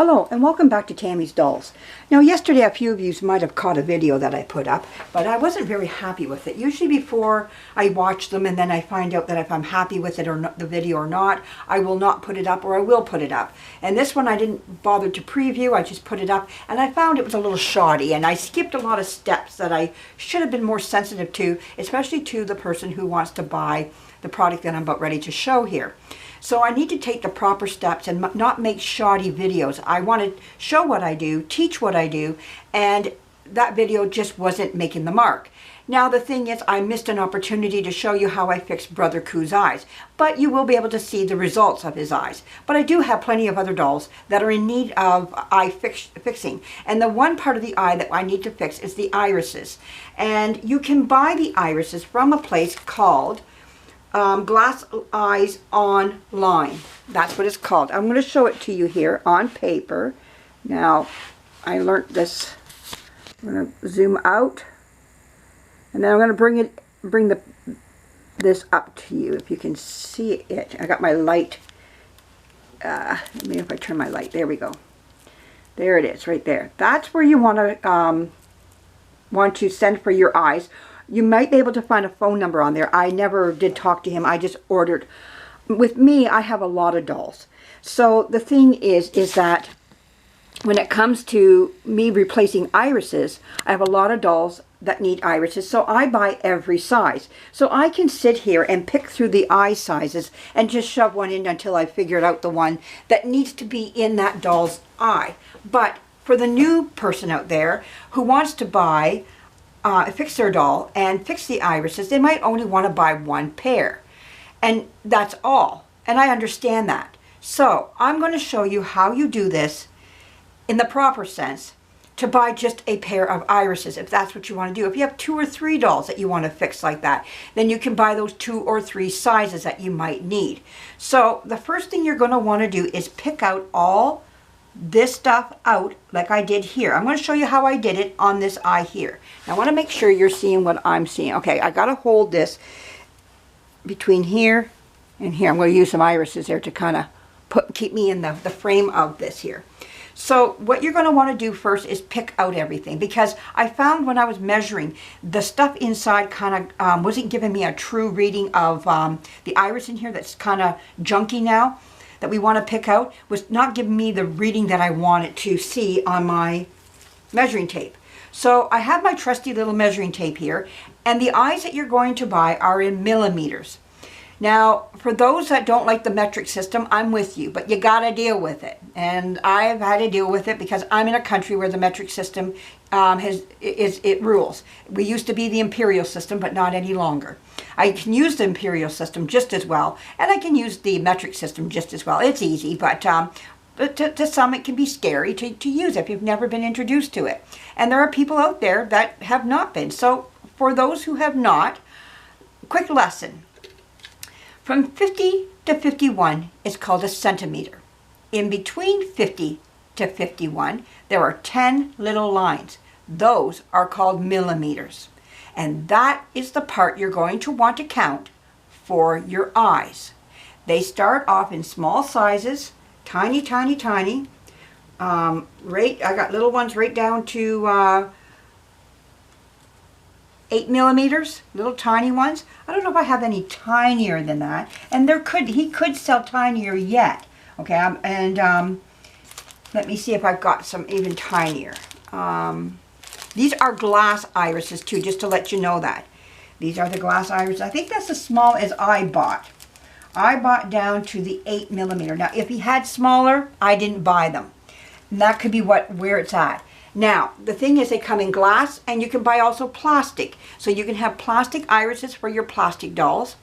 Hello and welcome back to Tammy's Dolls. Now yesterday a few of you might have caught a video that I put up, but I wasn't very happy with it. Usually before I watch them and then I find out that if I'm happy with it or not, the video or not, I will not put it up or I will put it up. And this one I didn't bother to preview, I just put it up and I found it was a little shoddy and I skipped a lot of steps that I should have been more sensitive to, especially to the person who wants to buy the product that I'm about ready to show here. So I need to take the proper steps and not make shoddy videos. I want to show what I do, teach what I do, and that video just wasn't making the mark. Now the thing is, I missed an opportunity to show you how I fixed Brother Koo's eyes, but you will be able to see the results of his eyes. But I do have plenty of other dolls that are in need of eye fixing. And the one part of the eye that I need to fix is the irises. And you can buy the irises from a place called Glass Eyes Online. That's what it's called. I'm going to show it to you here on paper. Now, I learned this. I'm going to zoom out, and then I'm going to bring this up to you if you can see it. I got my light. Maybe if I turn my light, there we go. There it is, right there. That's where you want to send for your eyes. You might be able to find a phone number on there. I never did talk to him. I just ordered. With me, I have a lot of dolls. So the thing is that when it comes to me replacing irises, I have a lot of dolls that need irises. So I buy every size. So I can sit here and pick through the eye sizes and just shove one in until I figured out the one that needs to be in that doll's eye. But for the new person out there who wants to buy fix their doll and fix the irises, they might only want to buy one pair, and that's all, and I understand that. So I'm going to show you how you do this in the proper sense, to buy just a pair of irises if that's what you want to do. If you have 2 or 3 dolls that you want to fix like that, then you can buy those 2 or 3 sizes that you might need. So the first thing you're going to want to do is pick out all this stuff out like I did here. I'm going to show you how I did it on this eye here. Now I want to make sure you're seeing what I'm seeing. Okay, I got to hold this between here and here. I'm going to use some irises there to kind of keep me in the frame of this here. So what you're going to want to do first is pick out everything, because I found when I was measuring, the stuff inside kind of wasn't giving me a true reading of the iris in here that's kind of junky now, that we want to pick out, was not giving me the reading that I wanted to see on my measuring tape. So I have my trusty little measuring tape here, and the eyes that you're going to buy are in millimeters. Now, for those that don't like the metric system, I'm with you, but you got to deal with it. And I've had to deal with it because I'm in a country where the metric system it rules. We used to be the imperial system, but not any longer. I can use the imperial system just as well, and I can use the metric system just as well. It's easy, but to some it can be scary to use if you've never been introduced to it. And there are people out there that have not been. So for those who have not, quick lesson. From 50 to 51 is called a centimeter. In between 50 to 51, there are 10 little lines. Those are called millimeters. And that is the part you're going to want to count for your eyes. They start off in small sizes, tiny, tiny, tiny. I got little ones right down to 8 millimeters, little tiny ones. I don't know if I have any tinier than that. And he could sell tinier yet. Okay, let me see if I've got some even tinier. These are glass irises too, just to let you know that. These are the glass irises. I think that's as small as I bought. I bought down to the 8 millimeter. Now, if he had smaller, I didn't buy them. And that could be where it's at. Now, the thing is, they come in glass, and you can buy also plastic. So you can have plastic irises for your plastic dolls.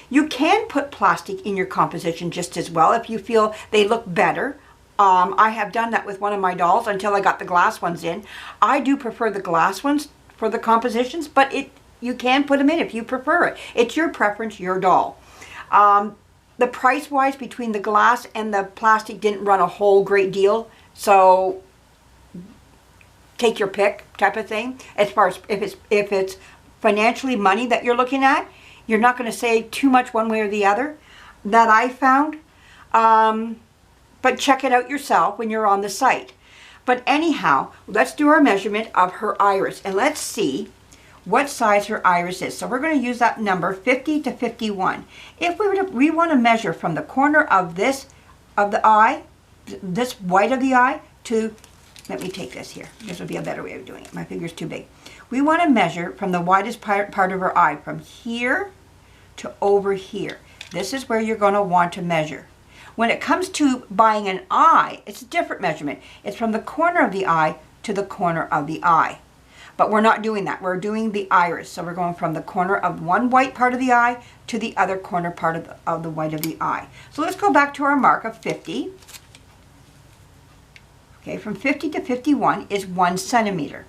You can put plastic in your composition just as well if you feel they look better. I have done that with one of my dolls until I got the glass ones in. I do prefer the glass ones for the compositions, but you can put them in if you prefer it. It's your preference, your doll. The price-wise between the glass and the plastic didn't run a whole great deal, so take your pick type of thing. As far as if it's financially money that you're looking at, you're not going to save too much one way or the other. That I found. but check it out yourself when you're on the site. But anyhow, let's do our measurement of her iris, and let's see what size her iris is. So we're going to use that number 50 to 51. If we want to measure from the corner of the eye, this white of the eye, to, let me take this here. This would be a better way of doing it. My finger's too big. We want to measure from the widest part of her eye, from here to over here. This is where you're going to want to measure. When it comes to buying an eye, it's a different measurement. It's from the corner of the eye to the corner of the eye. But we're not doing that. We're doing the iris. So we're going from the corner of one white part of the eye to the other corner part of the white of the eye. So let's go back to our mark of 50. Okay, from 50 to 51 is 1 centimeter.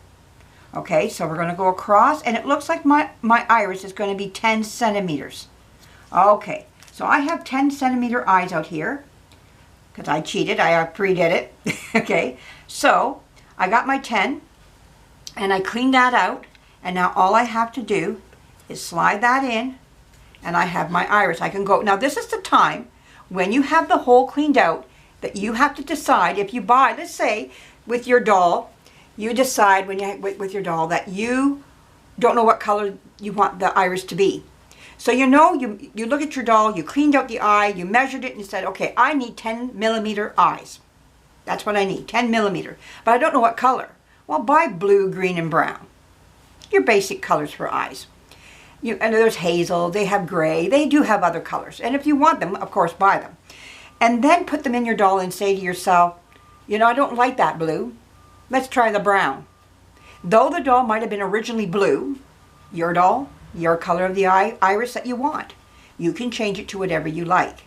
Okay, so we're going to go across, and it looks like my iris is going to be 10 centimeters. Okay, so I have 10 centimeter eyes out here, because I cheated. I pre-did it. Okay, so I got my 10, and I cleaned that out, and now all I have to do is slide that in, and I have my iris. I can go. Now this is the time when you have the hole cleaned out that you have to decide if you buy, let's say with your doll, you decide when you with your doll that you don't know what color you want the iris to be. So you know, you look at your doll, you cleaned out the eye, you measured it and said, okay, I need 10 millimeter eyes. That's what I need, 10 millimeter. But I don't know what color. Well, buy blue, green, and brown. Your basic colors for eyes. And there's hazel, they have gray, they do have other colors. And if you want them, of course, buy them. And then put them in your doll and say to yourself, you know, I don't like that blue. Let's try the brown. Though the doll might have been originally blue, your doll, your color of the iris that you want, you can change it to whatever you like.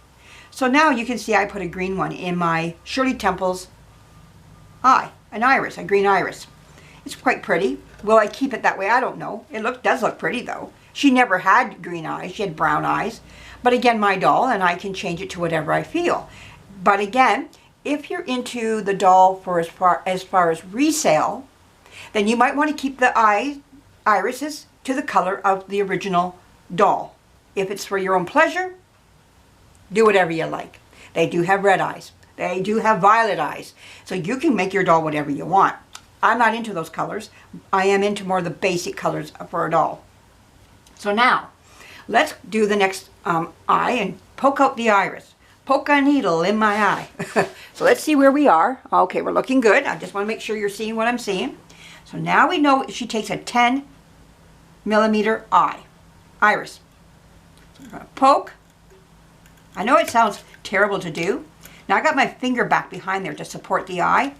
So now you can see I put a green one in my Shirley Temple's eye, an iris, a green iris. It's quite pretty. Will I keep it that way? I don't know. It does look pretty though. She never had green eyes, she had brown eyes. But again, my doll, and I can change it to whatever I feel. But again, if you're into the doll for as far as resale, then you might want to keep the irises to the color of the original doll. If it's for your own pleasure, do whatever you like. They do have red eyes. They do have violet eyes. So you can make your doll whatever you want. I'm not into those colors. I am into more of the basic colors for a doll. So now, let's do the next eye and poke out the iris. Poke a needle in my eye. So let's see where we are. Okay, we're looking good. I just want to make sure you're seeing what I'm seeing. So now we know she takes a 10 millimeter iris. So I'm going to poke. I know it sounds terrible to do. Now I got my finger back behind there to support the eye.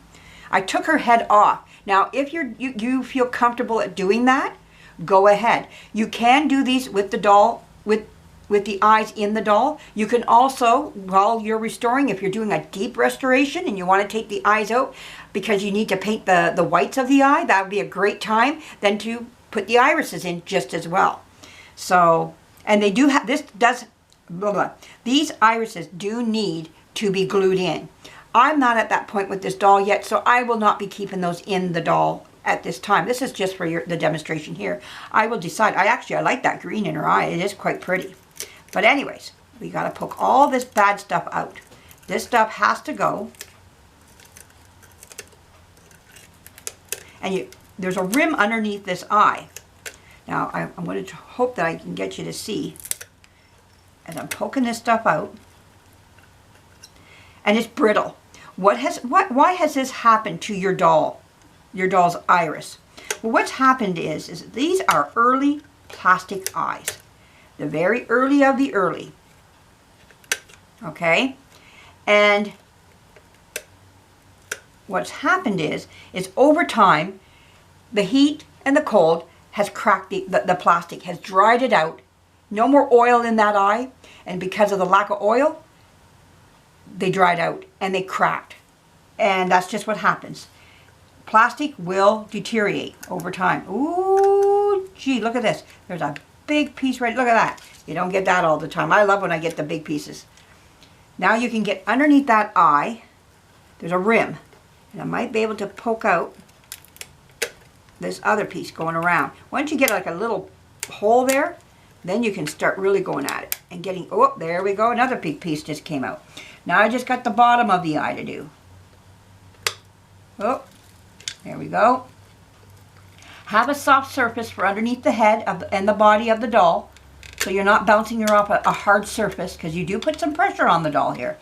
I took her head off. Now if you feel comfortable at doing that, go ahead. You can do these with the doll, with the eyes in the doll. You can also, while you're restoring, if you're doing a deep restoration and you want to take the eyes out because you need to paint the whites of the eye, that would be a great time then to put the irises in just as well. So, and they do have, these irises do need to be glued in. I'm not at that point with this doll yet, so I will not be keeping those in the doll at this time. This is just for the demonstration here. I will decide. I like that green in her eye. It is quite pretty. But anyways, we got to poke all this bad stuff out. This stuff has to go. And there's a rim underneath this eye. Now, I'm going to hope that I can get you to see as I'm poking this stuff out. And it's brittle. Why has this happened to your doll? Your doll's iris? Well, what's happened is these are early plastic eyes. The very early of the early. Okay? And what's happened is over time, the heat and the cold has cracked the plastic, has dried it out. No more oil in that eye. And because of the lack of oil, they dried out and they cracked. And that's just what happens. Plastic will deteriorate over time. Ooh, gee, look at this. There's a big piece right, look at that. You don't get that all the time. I love when I get the big pieces. Now you can get underneath that eye. There's a rim. And I might be able to poke out this other piece going around. Once you get like a little hole there, then you can start really going at it and getting, oh, there we go, another big piece just came out. Now I just got the bottom of the eye to do. Oh, there we go. Have a soft surface for underneath the head and the body of the doll, so you're not bouncing her off a hard surface, because you do put some pressure on the doll here.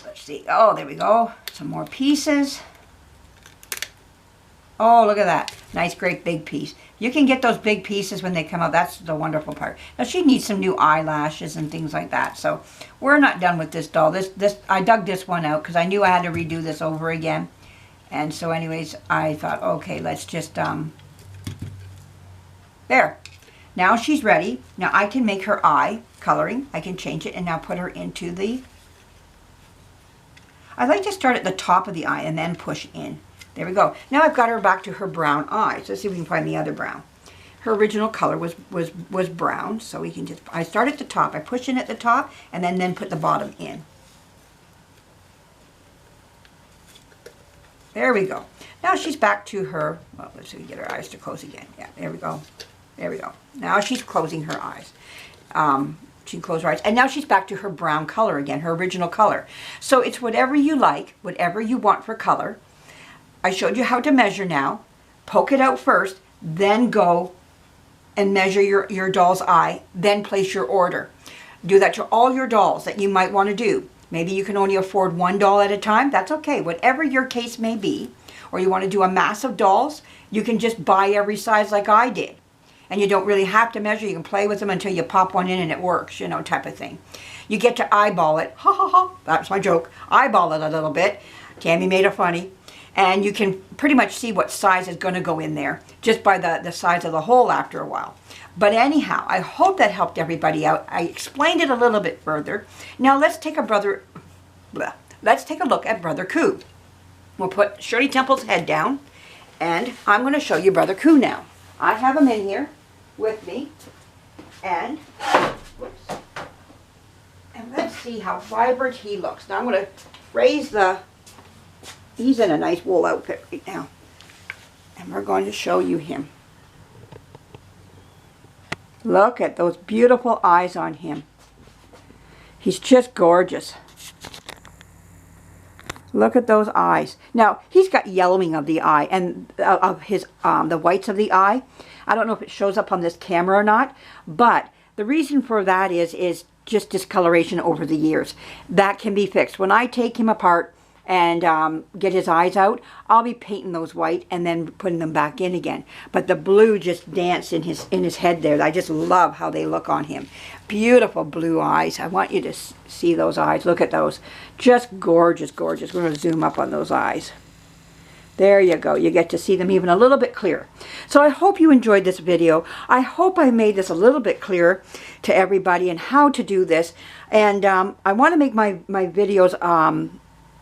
Let's see. Oh, there we go. Some more pieces. Oh, look at that. Nice, great big piece. You can get those big pieces when they come out. That's the wonderful part. Now, she needs some new eyelashes and things like that. So, we're not done with this doll. I dug this one out because I knew I had to redo this over again. And so, anyways, I thought, okay, let's just, there. Now she's ready. Now, I can make her eye coloring. I can change it and now put her into the... I like to start at the top of the eye and then push in. There we go. Now I've got her back to her brown eyes. Let's see if we can find the other brown. Her original color was brown, so we can just, I start at the top. I push in at the top and then put the bottom in. There we go. Now she's back to her, well, let's see if we get her eyes to close again. Yeah, there we go. There we go. Now she's closing her eyes. She can close her eyes. And now she's back to her brown color again, her original color. So it's whatever you like, whatever you want for color. I showed you how to measure now. Poke it out first, then go and measure your doll's eye, then place your order. Do that to all your dolls that you might want to do. Maybe you can only afford one doll at a time. That's okay. Whatever your case may be, or you want to do a mass of dolls, you can just buy every size like I did. And you don't really have to measure. You can play with them until you pop one in and it works, you know, type of thing. You get to eyeball it. Ha ha ha. That's my joke. Eyeball it a little bit. Tammy made it funny. And you can pretty much see what size is going to go in there just by the size of the hole after a while. But anyhow, I hope that helped everybody out. I explained it a little bit further. Now let's take a look at Brother Coo. We'll put Shirley Temple's head down, and I'm going to show you Brother Coo now. I have him in here with me, and whoops, and let's see how vibrant he looks. Now I'm going to raise the... He's in a nice wool outfit right now. And we're going to show you him. Look at those beautiful eyes on him. He's just gorgeous. Look at those eyes. Now, he's got yellowing of the eye and of his the whites of the eye. I don't know if it shows up on this camera or not, but the reason for that is just discoloration over the years. That can be fixed. When I take him apart and get his eyes out, I'll be painting those white and then putting them back in again. But the blue just danced in his head there. I just love how they look on him. Beautiful blue eyes. I want you to see those eyes. Look at those. Just gorgeous, gorgeous. We're going to zoom up on those eyes. There you go. You get to see them even a little bit clearer. So I hope you enjoyed this video. I hope I made this a little bit clearer to everybody and how to do this. And I want to make my videos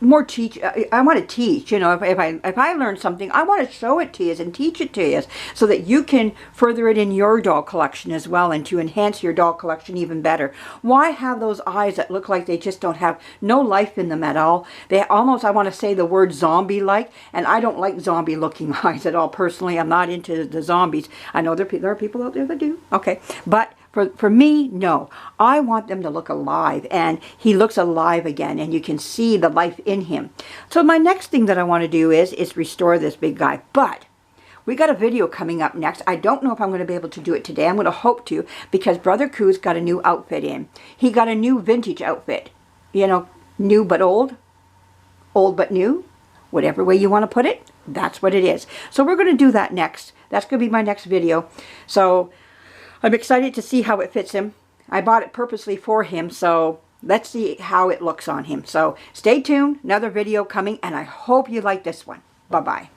more I want to teach, you know, if I learn something, I want to show it to you and teach it to you so that you can further it in your doll collection as well and to enhance your doll collection even better. Why have those eyes that look like they just don't have no life in them at all? They almost, I want to say the word zombie-like, and I don't like zombie-looking eyes at all personally. I'm not into the zombies. I know there are people out there that do. Okay, but for me, no. I want them to look alive, and he looks alive again, and you can see the life in him. So my next thing that I want to do is restore this big guy. But we got a video coming up next. I don't know if I'm going to be able to do it today. I'm going to hope to, because Brother Coo's got a new outfit in. He got a new vintage outfit. You know, new but old but new. Whatever way you want to put it, that's what it is. So we're going to do that next. That's going to be my next video. So I'm excited to see how it fits him. I bought it purposely for him, so let's see how it looks on him. So stay tuned, another video coming, and I hope you like this one. Bye-bye.